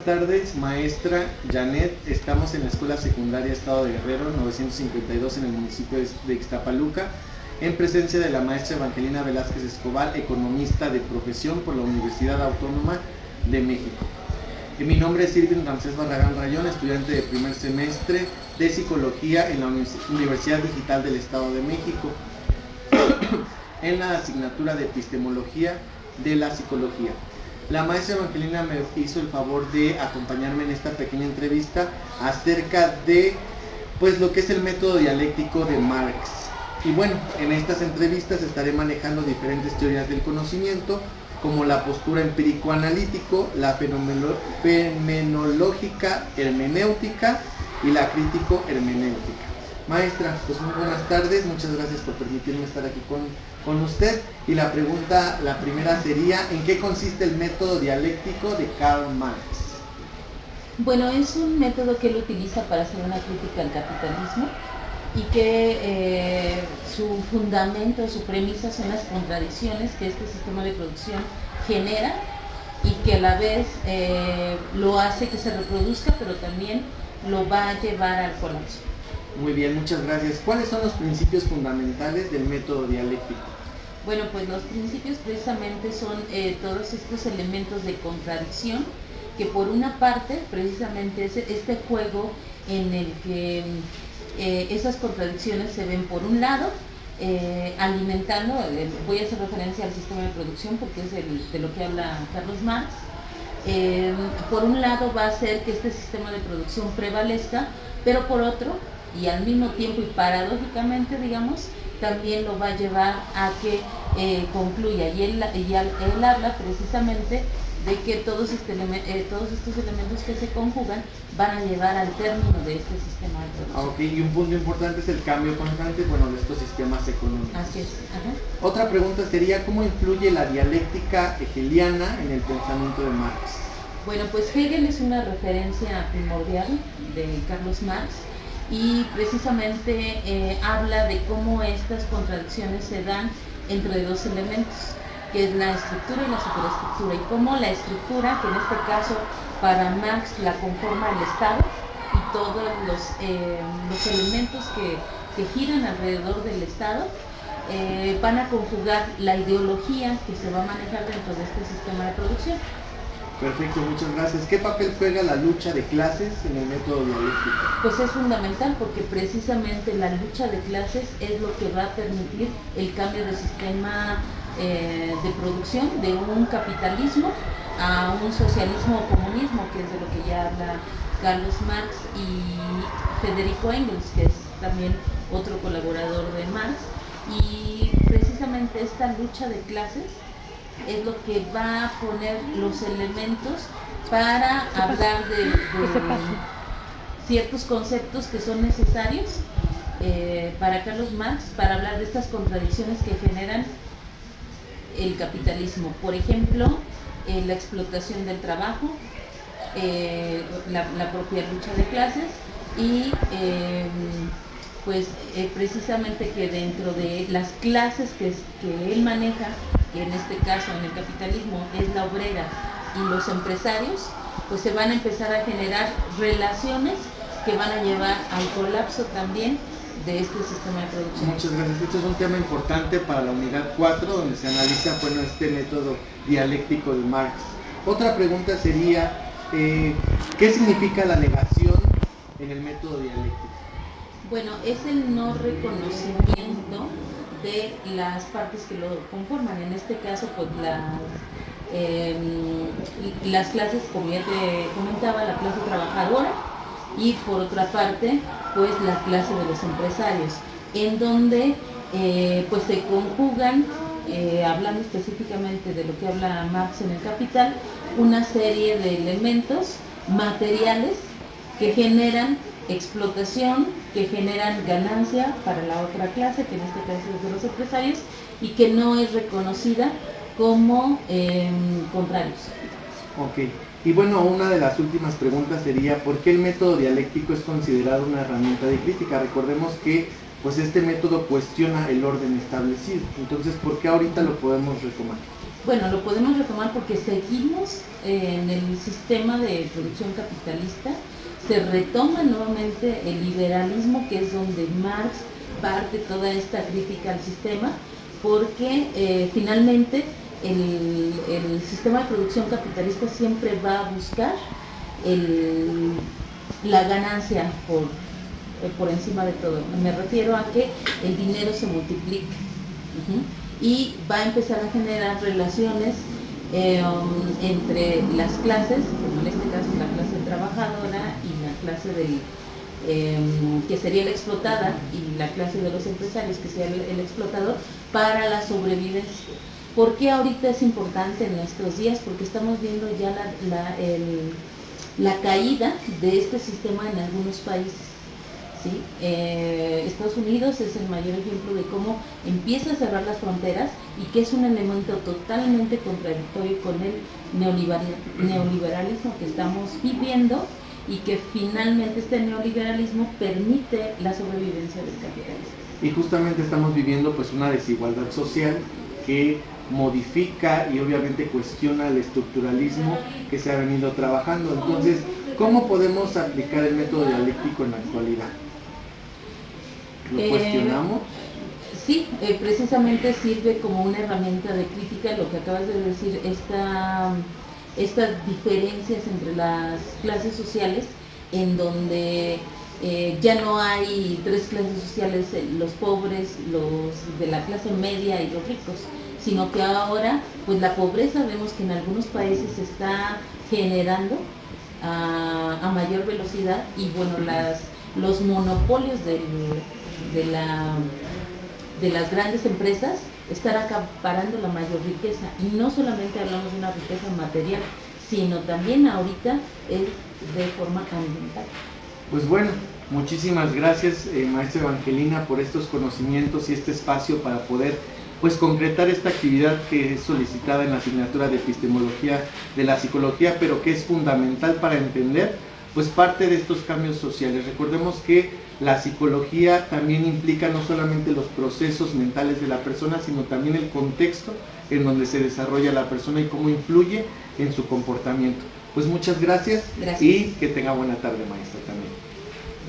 tardes, maestra Janet. Estamos en la Escuela Secundaria Estado de Guerrero, 952, en el municipio de Ixtapaluca, en presencia de la maestra Evangelina Velázquez Escobar, economista de profesión por la Universidad Autónoma de México. Mi nombre es Irving Ramsés Barragán Rayón, estudiante de primer semestre de Psicología en la Universidad Digital del Estado de México, en la asignatura de Epistemología de la Psicología. La maestra Evangelina me hizo el favor de acompañarme en esta pequeña entrevista acerca de lo que es el método dialéctico de Marx. Y bueno, en estas entrevistas estaré manejando diferentes teorías del conocimiento, como la postura empírico-analítico, la fenomenológica hermenéutica y la crítico-hermenéutica. Maestra, pues muy buenas tardes, muchas gracias por permitirme estar aquí con usted. Y la primera sería, ¿en qué consiste el método dialéctico de Karl Marx? Bueno, es un método que él utiliza para hacer una crítica al capitalismo y que su fundamento, su premisa son las contradicciones que este sistema de producción genera y que a la vez lo hace que se reproduzca, pero también lo va a llevar al colapso. Muy bien, muchas gracias. ¿Cuáles son los principios fundamentales del método dialéctico? Bueno, pues los principios precisamente son todos estos elementos de contradicción, que por una parte precisamente es este juego en el que esas contradicciones se ven por un lado, alimentando, voy a hacer referencia al sistema de producción porque es de lo que habla Carlos Marx. Por un lado va a hacer que este sistema de producción prevalezca, pero por otro, y al mismo tiempo y paradójicamente, digamos, también lo va a llevar a que concluya. Y él habla precisamente de que todos estos elementos que se conjugan van a llevar al término de este sistema de producción. Ok, y un punto importante es el cambio constante, de estos sistemas económicos. Así es. Ajá. Otra pregunta sería, ¿cómo influye la dialéctica hegeliana en el pensamiento de Marx? Bueno, pues Hegel es una referencia primordial de Carlos Marx y precisamente habla de cómo estas contradicciones se dan entre dos elementos, que es la estructura y la superestructura, y cómo la estructura, que en este caso para Marx la conforma el Estado y todos los elementos que giran alrededor del Estado, van a conjugar la ideología que se va a manejar dentro de este sistema de producción. Perfecto, muchas gracias. ¿Qué papel juega la lucha de clases en el método dialéctico? Pues es fundamental porque precisamente la lucha de clases es lo que va a permitir el cambio de sistema de producción de un capitalismo a un socialismo o comunismo, que es de lo que ya habla Carlos Marx y Federico Engels, que es también otro colaborador de Marx. Y precisamente esta lucha de clases es lo que va a poner los elementos para hablar de ciertos conceptos que son necesarios para Carlos Marx, para hablar de estas contradicciones que generan el capitalismo. Por ejemplo, la explotación del trabajo, la propia lucha de clases y precisamente que dentro de las clases que él maneja, que en este caso en el capitalismo es la obrera y los empresarios, pues se van a empezar a generar relaciones que van a llevar al colapso también de este sistema de producción. Muchas gracias. Este es un tema importante para la unidad 4, donde se analiza este método dialéctico de Marx. Otra pregunta sería, ¿qué significa la negación en el método dialéctico? Bueno, es el no reconocimiento de las partes que lo conforman. En este caso, pues las clases, como ya te comentaba, la clase trabajadora, y por otra parte, pues la clase de los empresarios, en donde pues se conjugan, hablando específicamente de lo que habla Marx en el Capital, una serie de elementos materiales que generan explotación, que generan ganancia para la otra clase, que en este caso es de los empresarios, y que no es reconocida como contrarios. Ok, y bueno, una de las últimas preguntas sería, ¿por qué el método dialéctico es considerado una herramienta de crítica? Recordemos que este método cuestiona el orden establecido, entonces, ¿por qué ahorita lo podemos retomar? Bueno, lo podemos retomar porque seguimos en el sistema de producción capitalista, se retoma nuevamente el liberalismo, que es donde Marx parte toda esta crítica al sistema, porque finalmente el sistema de producción capitalista siempre va a buscar la ganancia por encima de todo. Me refiero a que el dinero se multiplique. Y va a empezar a generar relaciones entre las clases, como en este caso la clase trabajadora y la clase que sería la explotada, y la clase de los empresarios, que sería el explotador, para la sobrevivencia. ¿Por qué ahorita es importante en nuestros días? Porque estamos viendo ya la caída de este sistema en algunos países. ¿Sí? Estados Unidos es el mayor ejemplo de cómo empieza a cerrar las fronteras y que es un elemento totalmente contradictorio con el neoliberalismo que estamos viviendo, y que finalmente este neoliberalismo permite la sobrevivencia del capitalismo. Y justamente estamos viviendo pues una desigualdad social que modifica y obviamente cuestiona el estructuralismo que se ha venido trabajando. Entonces, ¿cómo podemos aplicar el método dialéctico en la actualidad? ¿Lo cuestionamos? Sí, precisamente sirve como una herramienta de crítica, lo que acabas de decir, estas diferencias entre las clases sociales, en donde ya no hay tres clases sociales, los pobres, los de la clase media y los ricos, sino que ahora pues la pobreza vemos que en algunos países se está generando a mayor velocidad, y bueno, los monopolios de las grandes empresas están acaparando la mayor riqueza, y no solamente hablamos de una riqueza material, sino también ahorita es de forma ambiental. Pues bueno, muchísimas gracias maestra Evangelina por estos conocimientos y este espacio para poder pues concretar esta actividad que es solicitada en la asignatura de epistemología de la psicología, pero que es fundamental para entender pues parte de estos cambios sociales. Recordemos que la psicología también implica no solamente los procesos mentales de la persona, sino también el contexto en donde se desarrolla la persona y cómo influye en su comportamiento. Pues muchas gracias. Gracias. Y que tenga buena tarde, maestra, también.